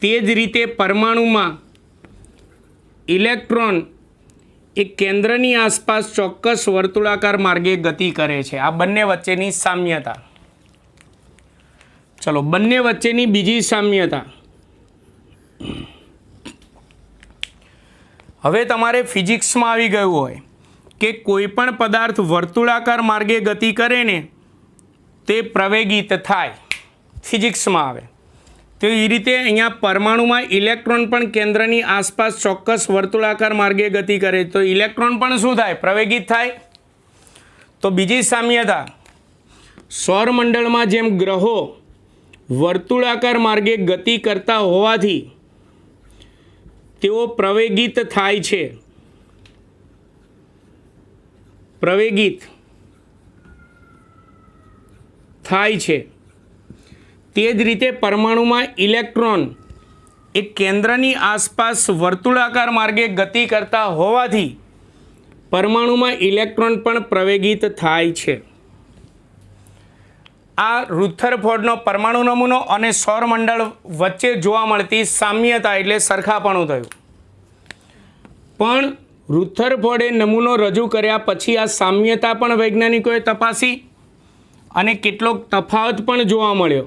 તે જ રીતે પરમાણુમાં ઇલેક્ટ્રોન એ કેન્દ્રની આસપાસ ચોક્કસ વર્તુળાકાર માર્ગે ગતિ કરે છે. આ બંને વચ્ચેની સામ્યતા. ચલો, બંને વચ્ચેની બીજી સામ્યતા. હવે તમારે ફિઝિક્સમાં આવી ગયું હોય કે કોઈ પણ પદાર્થ વર્તુળાકાર માર્ગે ગતિ કરે ને તે પ્રવેગિત થાય, ફિઝિક્સમાં આવે. તો એ રીતે અહીંયા પરમાણુમાં ઇલેક્ટ્રોન પણ કેન્દ્રની આસપાસ ચોક્કસ વર્તુળાકાર માર્ગે ગતિ કરે તો ઇલેક્ટ્રોન પણ શું થાય? પ્રવેગિત થાય. તો બીજી સામ્યતા, સૌરમંડળમાં જેમ ગ્રહો વર્તુળાકાર માર્ગે ગતિ કરતા હોવાથી તેઓ પ્રવેગિત થાય છે, પ્રવેગિત થાય છે, તે જ રીતે પરમાણુમાં ઇલેક્ટ્રોન એ કેન્દ્રની આસપાસ વર્તુળાકાર માર્ગે ગતિ કરતા હોવાથી પરમાણુમાં ઇલેક્ટ્રોન પણ પ્રવેગિત થાય છે. આ રુથરફોર્ડનો પરમાણુ નમૂનો અને સૌરમંડળ વચ્ચે જોવા મળતી સામ્યતા એટલે સરખાપણું થયું. પણ રુથરફોર્ડે નમૂનો રજૂ કર્યા પછી આ સામ્યતા પણ વૈજ્ઞાનિકોએ તપાસી અને કેટલોક તફાવત પણ જોવા મળ્યો.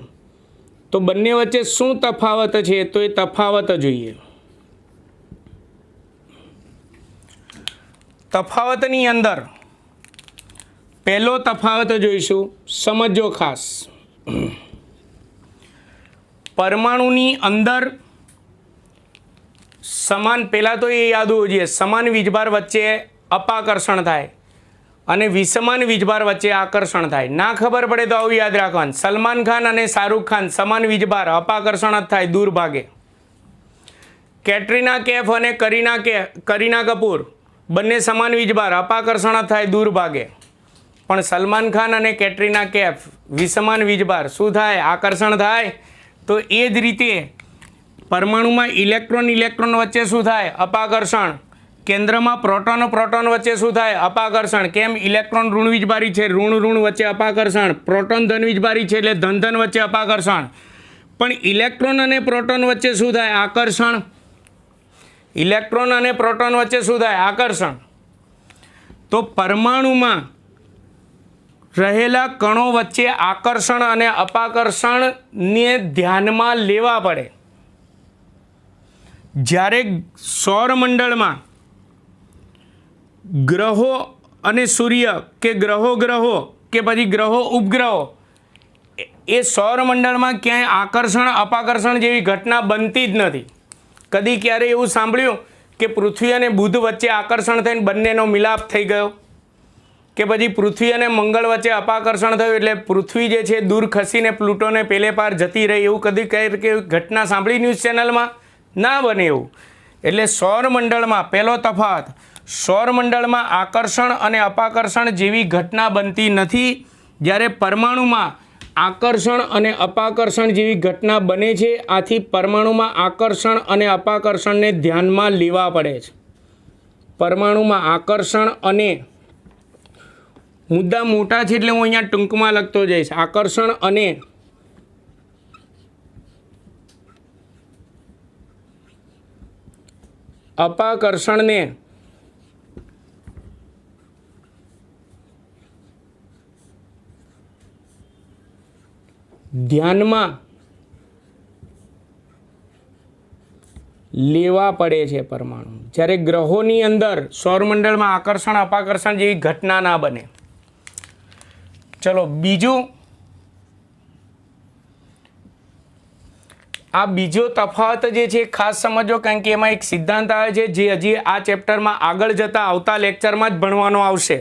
તો બંને વચ્ચે શું તફાવત છે તો એ તફાવત જોઈએ. તફાવતની અંદર પહેલો તફાવત જોઈશું, સમજો ખાસ. પરમાણુની અંદર સમાન, પહેલાં તો એ યાદ હોવું જોઈએ, સમાન વીજભાર વચ્ચે અપાકર્ષણ થાય અને વિસમાન વીજભાર વચ્ચે આકર્ષણ થાય. ના ખબર પડે તો આવું યાદ રાખવાનું. સલમાન ખાન અને શાહરૂખ ખાન સમાન વીજભાર, અપાકર્ષણ જ થાય દૂર ભાગે. કેટરીના કૈફ અને કરીના કપૂર બંને સમાન વીજભાર, અપાકર્ષણ જ થાય દૂર ભાગે. પણ સલમાન ખાન અને કેટરીના કૈફ વિસમાન વીજભાર, શું થાય? આકર્ષણ થાય. તો એ જ રીતે પરમાણુમાં ઇલેક્ટ્રોન વચ્ચે શું થાય? અપાકર્ષણ. કેન્દ્રમાં પ્રોટોન વચ્ચે શું થાય? અપાકર્ષણ. કેમ? ઇલેક્ટ્રોન ઋણ વીજભારી છે, ઋણ વચ્ચે અપાકર્ષણ. પ્રોટોન ધન વીજભારી છે એટલે ધન વચ્ચે અપાકર્ષણ. પણ ઇલેક્ટ્રોન અને પ્રોટોન વચ્ચે શું થાય? આકર્ષણ. ઇલેક્ટ્રોન અને પ્રોટોન વચ્ચે શું થાય? આકર્ષણ. તો પરમાણુમાં રહેલા કણો વચ્ચે આકર્ષણ અને અપાકર્ષણને ધ્યાનમાં લેવા પડે. જ્યારે સૌરમંડળમાં ગ્રહો અને સૂર્ય કે ગ્રહો કે પછી ગ્રહો ઉપગ્રહો એ સૌરમંડળમાં ક્યાંય આકર્ષણ અપાકર્ષણ જેવી ઘટના બનતી જ નથી. કદી ક્યારે એવું સાંભળ્યું કે પૃથ્વી અને બુધ વચ્ચે આકર્ષણ થઈને બંનેનો મિલાપ થઈ ગયો? કે પછી પૃથ્વી અને મંગળ વચ્ચે અપાકર્ષણ થયું એટલે પૃથ્વી જે છે દૂર ખસીને પ્લુટોને પેલે પાર જતી રહી, એવું કદી કઈ ઘટના સાંભળી ન્યૂઝ ચેનલમાં? ના બને એવું. એટલે સૌરમંડળમાં પહેલો તફાવત, સૌરમંડળમાં આકર્ષણ અને અપાકર્ષણ જેવી ઘટના બનતી નથી. જ્યારે પરમાણુમાં આકર્ષણ અને અપાકર્ષણ જેવી ઘટના બને છે. આથી પરમાણુમાં આકર્ષણ અને અપાકર્ષણને ધ્યાનમાં લેવા પડે છે. પરમાણુમાં આકર્ષણ અને, મુદ્દા મોટા છે એટલે હું અહીંયા ટૂંકમાં લખતો જઈશ, આકર્ષણ અને અપાકર્ષણને ધ્યાનમાં લેવા પડે છે પરમાણુ. જ્યારે ગ્રહોની અંદર સૌરમંડળમાં આકર્ષણ અપાકર્ષણ જેવી ઘટના ના બને. ચલો બીજું, આ બીજો તફાવત જે છે ખાસ સમજો, કારણ કે એમાં એક સિદ્ધાંત આવે છે જે હજી આ ચેપ્ટરમાં આગળ જતા આવતા લેક્ચરમાં જ ભણવાનો આવશે.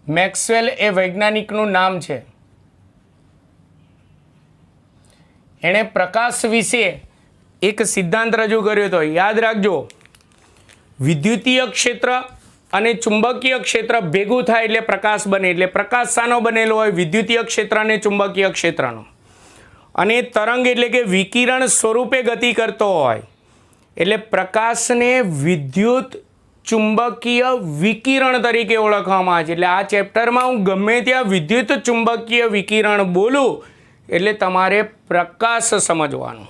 મેક્સવેલ એ વૈજ્ઞાનિકનું નામ છે. એણે પ્રકાશ વિશે એક સિદ્ધાંત રજૂ કર્યો હતો. યાદ રાખજો, વિદ્યુતીય ક્ષેત્ર અને ચુંબકીય ક્ષેત્ર ભેગું થાય એટલે પ્રકાશ બને. એટલે પ્રકાશ શાનો બનેલો હોય? વિદ્યુતીય ક્ષેત્ર અને ચુંબકીય ક્ષેત્રનો. અને તરંગ એટલે કે વિકિરણ સ્વરૂપે ગતિ કરતો હોય એટલે પ્રકાશને વિદ્યુત ચુંબકીય વિકિરણ તરીકે ઓળખવામાં આવે છે. એટલે આ ચેપ્ટરમાં હું ગમે ત્યાં વિદ્યુત ચુંબકીય વિકિરણ બોલું એટલે તમારે પ્રકાશ સમજવાનો.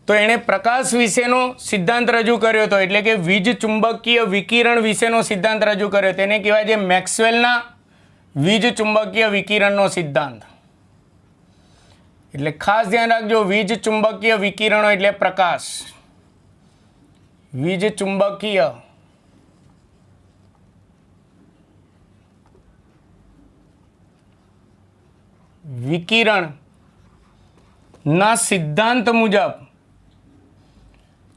તો એણે પ્રકાશ વિશેનો સિદ્ધાંત રજૂ કર્યો હતો, એટલે કે વીજ ચુંબકીય વિકિરણ વિશેનો સિદ્ધાંત રજૂ કર્યો. તેને કહેવાય છે મેક્સવેલના વીજ ચુંબકીય વિકિરણનો સિદ્ધાંત. એટલે ખાસ ધ્યાન રાખજો, વીજ ચુંબકીય વિકિરણો એટલે પ્રકાશ. વીજ ચુંબકીય વિકિરણના સિદ્ધાંત મુજબ,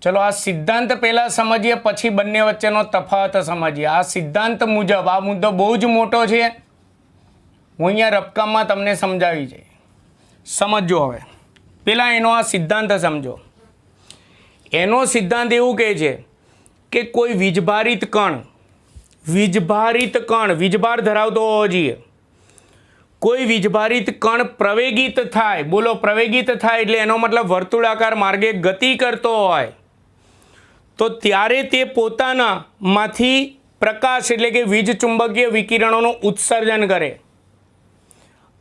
ચલો આ સિદ્ધાંત પહેલાં સમજીએ પછી બંને વચ્ચેનો તફાવત સમજીએ. આ સિદ્ધાંત મુજબ, આ મુદ્દો બહુ જ મોટો છે, હું અહીંયા રફકામમાં તમને સમજાવી છે. સમજો. હવે પહેલાં એનો આ સિદ્ધાંત સમજો. એનો સિદ્ધાંત એવું કહે છે કે કોઈ વીજભારિત કણ વીજભાર ધરાવતો હોવો જોઈએ. કોઈ વીજભારિત કણ પ્રવેગિત થાય, બોલો પ્રવેગિત થાય એટલે એનો મતલબ વર્તુળાકાર માર્ગે ગતિ કરતો હોય તો ત્યારે તે પોતાનામાંથી પ્રકાશ એટલે કે વીજ ચુંબકીય વિકિરણોનું ઉત્સર્જન કરે.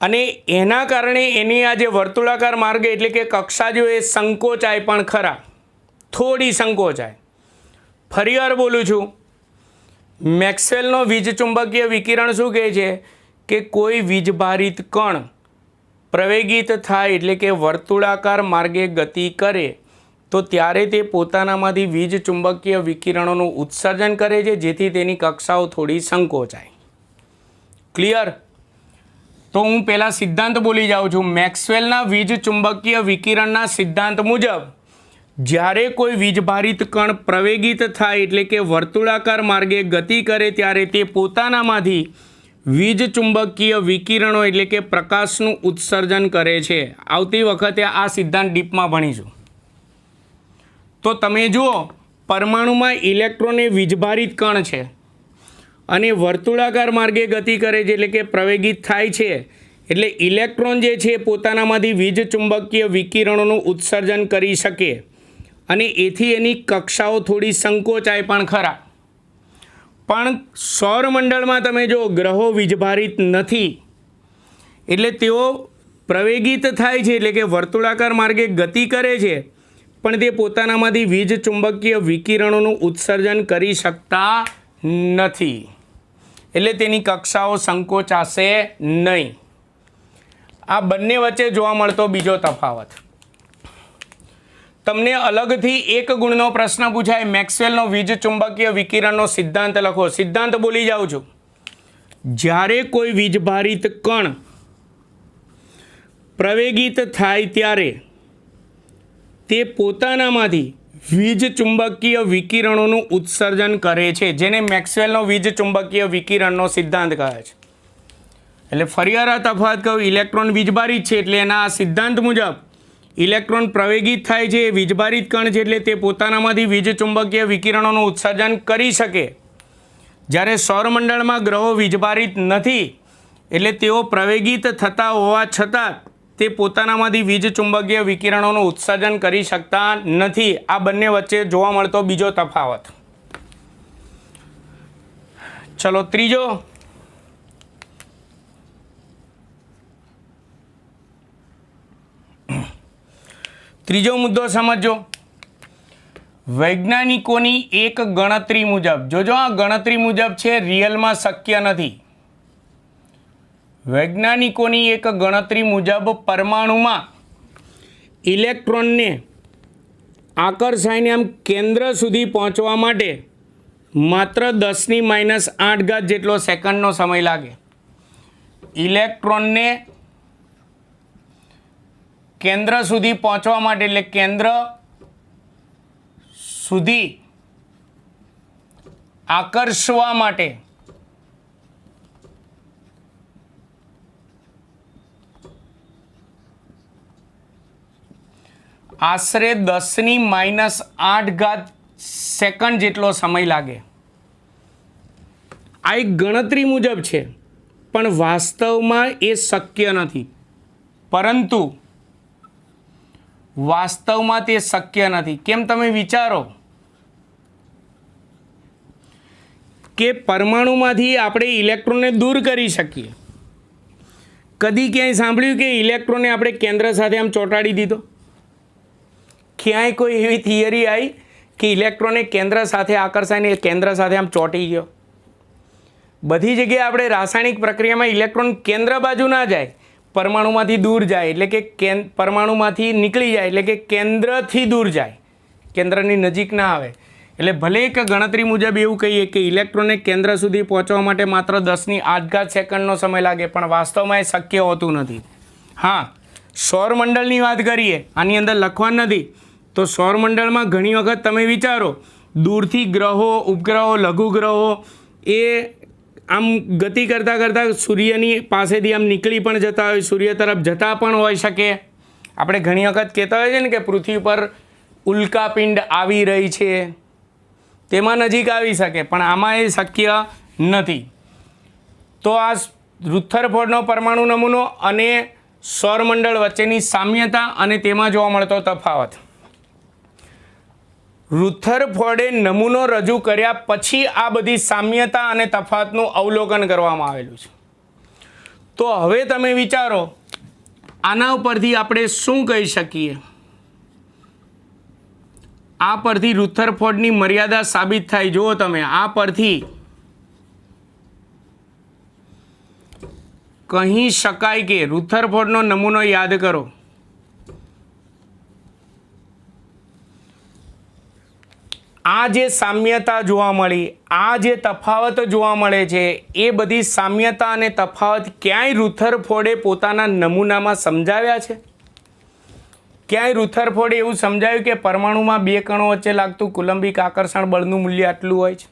અને એના કારણે એની આ જે વર્તુળાકાર માર્ગ એટલે કે કક્ષા જો એ સંકોચાય પણ ખરા, થોડી સંકોચાય. ફરીવાર બોલું છું, મેક્સવેલનો વીજ ચુંબકીય વિકિરણ શું કહે છે કે કોઈ વીજભારિત કણ પ્રવેગિત થાય એટલે કે વર્તુળાકાર માર્ગે ગતિ કરે તો ત્યારે તે પોતાનામાંથી વીજ ચુંબકીય વિકિરણોનું ઉત્સર્જન કરે છે, જેથી તેની કક્ષાઓ થોડી સંકોચાય. ક્લિયર? તો હું પહેલાં સિદ્ધાંત બોલી જાઉં છું. મેક્સવેલના વીજ ચુંબકીય વિકિરણના સિદ્ધાંત મુજબ જ્યારે કોઈ વીજભારિત કણ પ્રવેગિત થાય એટલે કે વર્તુળાકાર માર્ગે ગતિ કરે ત્યારે તે પોતાનામાંથી વીજ ચુંબકીય વિકિરણો એટલે કે પ્રકાશનું ઉત્સર્જન કરે છે. આવતી વખતે આ સિદ્ધાંત ડીપમાં ભણીશું. તો તમે જુઓ, પરમાણુમાં ઇલેક્ટ્રોન એ વીજભારિત કણ છે અને વર્તુળાકાર માર્ગે ગતિ કરે છે એટલે કે પ્રવેગિત થાય છે. એટલે ઇલેક્ટ્રોન જે છે પોતાનામાંથી વીજ ચુંબકીય વિકિરણોનું ઉત્સર્જન કરી શકે અને એથી એની કક્ષાઓ થોડી સંકોચાય પણ ખરા. પણ સૌરમંડળમાં તમે જો ગ્રહો વીજભારિત નથી એટલે તેઓ પ્રવેગિત થાય છે એટલે કે વર્તુળાકાર માર્ગે ગતિ કરે છે પણ તે પોતાનામાંથી વીજ ચુંબકીય વિકિરણોનું ઉત્સર્જન કરી શકતા નથી. એટલે તેની કક્ષાઓ સંકોચાશે નહીં. આ બંને વચ્ચે જોવા મળતો બીજો તફાવત. તમને અલગથી એક ગુણનો પ્રશ્ન પૂછાય, મેક્સવેલનો વીજ ચુંબકીય વિકિરણનો સિદ્ધાંત લખો. સિદ્ધાંત બોલી જાઉં છું. જ્યારે કોઈ વીજભારિત કણ પ્રવેગિત થાય ત્યારે તે પોતાનામાંથી વીજ ચુંબકીય વિકિરણોનું ઉત્સર્જન કરે છે, જેને મેક્સવેલનો વીજ ચુંબકીય વિકિરણનો સિદ્ધાંત કહે છે. એટલે ફરીવાર આ તફાવત કહું, ઇલેક્ટ્રોન વીજભારિત છે એટલે એના આ સિદ્ધાંત મુજબ ઇલેક્ટ્રોન પ્રવેગિત થાય છે, વીજભારિત કણ છે એટલે તે પોતાનામાંથી વીજ ચુંબકીય વિકિરણોનું ઉત્સર્જન કરી શકે. જ્યારે સૌરમંડળમાં ગ્રહો વીજભારિત નથી એટલે તેઓ પ્રવેગિત થતા હોવા છતાં તે પોતાનામાંથી વીજ ચુંબકીય વિકિરણોનું ઉત્સર્જન કરી શકતા નથી. આ બંને વચ્ચે જોવા મળતો બીજો તફાવત. ચલો ત્રીજો મુદ્દો સમજો. વૈજ્ઞાનિકોની એક ગણતરી મુજબ, જોજો આ ગણતરી મુજબ છે, રિયલમાં શક્ય નથી. વૈજ્ઞાનિકોની એક ગણતરી મુજબ પરમાણુમાં ઇલેક્ટ્રોનને આકર્ષાઈને આમ કેન્દ્ર સુધી પહોંચવા માટે માત્ર 10⁻⁸ જેટલો સેકન્ડનો સમય લાગે. ઇલેક્ટ્રોનને કેન્દ્ર સુધી પહોંચવા માટે એટલે કેન્દ્ર સુધી આકર્ષવા માટે આશરે 10⁻8 સેકન્ડ જેટલો સમય લાગે. આ એક ગણતરી મુજબ છે, પણ વાસ્તવમાં એ શક્ય નથી. પરંતુ વાસ્તવમાં તે શક્ય નથી. કેમ? તમે વિચારો કે પરમાણુમાંથી આપણે ઇલેક્ટ્રોનને દૂર કરી શકીએ. કદી ક્યાંય સાંભળ્યું કે ઇલેક્ટ્રોનને આપણે કેન્દ્ર સાથે આમ ચોંટાડી દીધો? ક્યાંય કોઈ એવી થિયરી આવી કે ઇલેક્ટ્રોનને કેન્દ્ર સાથે આકર્ષાઈને કેન્દ્ર સાથે આમ ચોંટી ગયો? બધી જગ્યાએ આપણે રાસાયણિક પ્રક્રિયામાં ઇલેક્ટ્રોન કેન્દ્ર બાજુ ના જાય, પરમાણુમાંથી દૂર જાય, એટલે કે પરમાણુમાંથી નીકળી જાય, એટલે કે કેન્દ્રથી દૂર જાય, કેન્દ્રની નજીક ના આવે. એટલે ભલે એક ગણતરી મુજબ એવું કહીએ કે ઇલેક્ટ્રોનને કેન્દ્ર સુધી પહોંચવા માટે માત્ર 10⁸ સેકન્ડનો સમય લાગે, પણ વાસ્તવમાં એ શક્ય હોતું નથી. હા, સૌરમંડળની વાત કરીએ, આની અંદર લખવાનું નથી, તો સૌરમંડળમાં ઘણી વખત તમે વિચારો દૂરથી ગ્રહો, ઉપગ્રહો, લઘુગ્રહો એ આમ ગતિ કરતાં કરતાં સૂર્યની પાસેથી આમ નીકળી પણ જતા હોય, સૂર્ય તરફ જતા પણ હોઈ શકે. આપણે ઘણી વખત કહેતા હોય છે ને કે પૃથ્વી પર ઉલ્કાપિંડ આવી રહી છે, તેમાં નજીક આવી શકે, પણ આમાં એ શક્ય નથી. તો આ રુથરફોર્ડનો પરમાણુ નમૂનો અને સૌરમંડળ વચ્ચેની સામ્યતા અને તેમાં જોવા મળતો તફાવત. રુથરફોર્ડે નમૂનો રજૂ કર્યા પછી આ બધી સામ્યતા અને તફાવતનું અવલોકન કરવામાં આવેલું છે. તો હવે તમે વિચારો આના ઉપરથી આપણે શું કહી શકીએ? આ પરથી રુથરફોર્ડની મર્યાદા સાબિત થાય. જુઓ તમે, આ પરથી કહી શકાય કે રુથરફોર્ડનો નમૂનો યાદ કરો. આ જે સામ્યતા જોવા મળી, આ જે તફાવત જોવા મળે છે, એ બધી સામ્યતા અને તફાવત ક્યાંય રુથરફોર્ડે પોતાના નમૂનામાં સમજાવ્યા છે? ક્યાંય રુથરફોર્ડે એવું સમજાવ્યું કે પરમાણુમાં બે કણો વચ્ચે લાગતું કુલંબિક આકર્ષણ બળનું મૂલ્ય આટલું હોય છે?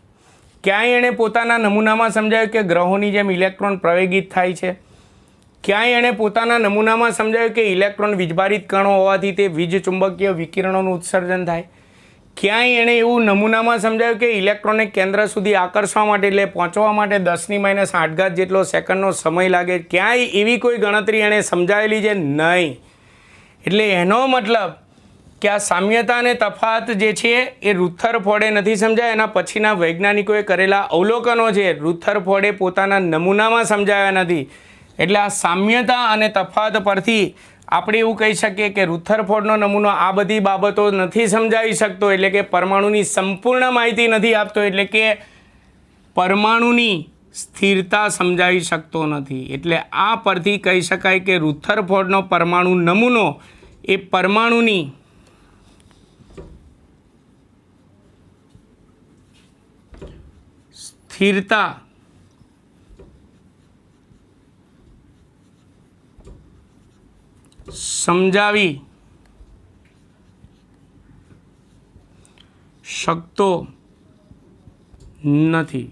ક્યાંય એણે પોતાના નમૂનામાં સમજાવ્યું કે ગ્રહોની જેમ ઇલેક્ટ્રોન પ્રવેગિત થાય છે? ક્યાંય એણે પોતાના નમૂનામાં સમજાવ્યું કે ઇલેક્ટ્રોન વીજભારિત કણો હોવાથી તે વીજ ચુંબકીય વિકિરણોનું ઉત્સર્જન થાય? ક્યાંય એણે એવું નમૂનામાં સમજાવ્યું કે ઇલેક્ટ્રોનને કેન્દ્ર સુધી આકર્ષવા માટે એટલે પહોંચવા માટે 10⁻8 જેટલો સેકન્ડનો સમય લાગે? ક્યાંય એવી કોઈ ગણતરી એણે સમજાવેલી છે? નહીં. એટલે એનો મતલબ કે આ સામ્યતા અને તફાવત જે છે એ રુથરફોર્ડે નથી સમજાય, એના પછીના વૈજ્ઞાનિકોએ કરેલા અવલોકનો છે, રુથરફોર્ડે પોતાના નમૂનામાં સમજાવ્યા નથી. એટલે આ સામ્યતા અને તફાવત પરથી આપણે એવું કહી શકીએ કે રુથરફોર્ડનો નમૂનો આ બધી બાબતો નથી સમજાવી શકતો, એટલે કે પરમાણુની સંપૂર્ણ માહિતી નથી આપતો, એટલે કે પરમાણુની સ્થિરતા સમજાવી શકતો નથી. એટલે આ પરથી કહી શકાય કે રુથરફોર્ડનો પરમાણુ નમૂનો એ પરમાણુની સ્થિરતા સમજાવી શકતો નથી.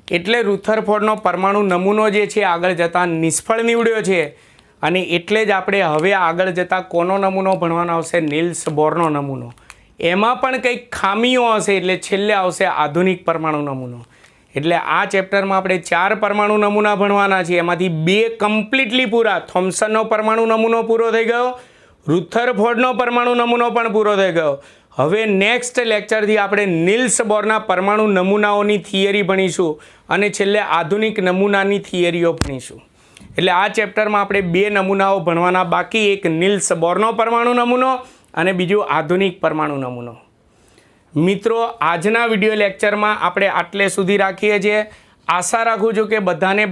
એટલે રુથરફોર્ડનો પરમાણુ નમૂનો જે છે આગળ જતાં નિષ્ફળ નીવડ્યો છે, અને એટલે જ આપણે હવે આગળ જતાં કોનો નમૂનો ભણવાનો આવશે? નીલ્સ બોરનો નમૂનો. એમાં પણ કંઈક ખામીઓ હશે, એટલે છેલ્લે આવશે આધુનિક પરમાણુ નમૂનો. એટલે આ ચેપ્ટરમાં આપણે 4 પરમાણુ નમૂના ભણવાના છીએ, એમાંથી 2 કમ્પ્લીટલી પૂરા. થોમ્સનનો પરમાણુ નમૂનો પૂરો થઈ ગયો, રુથરફોર્ડનો પરમાણુ નમૂનો પણ પૂરો થઈ ગયો. હવે નેક્સ્ટ લેક્ચરથી આપણે નીલ્સ બોરના પરમાણુ નમૂનાઓની થિયરી ભણીશું અને છેલ્લે આધુનિક નમૂનાની થિયરીઓ ભણીશું. એટલે આ ચેપ્ટરમાં આપણે 2 નમૂનાઓ ભણવાના બાકી, એક નીલ્સ બોરનો પરમાણુ નમૂનો અને બીજું આધુનિક પરમાણુ નમૂનો. મિત્રો, આજના વિડીયો લેક્ચરમાં આપણે આટલે સુધી રાખીએ છીએ. આશા રાખું છું કે બધાને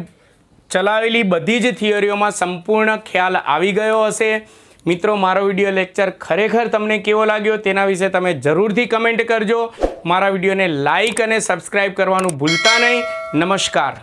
ચલાવેલી બધી જ થિયરીઓમાં સંપૂર્ણ ખ્યાલ આવી ગયો હશે. મિત્રો, મારો વિડીયો લેક્ચર ખરેખર તમને કેવો લાગ્યો તેના વિશે તમે જરૂરથી કમેન્ટ કરજો. મારા વિડીયોને લાઈક અને સબસ્ક્રાઈબ કરવાનું ભૂલતા નહીં. નમસ્કાર.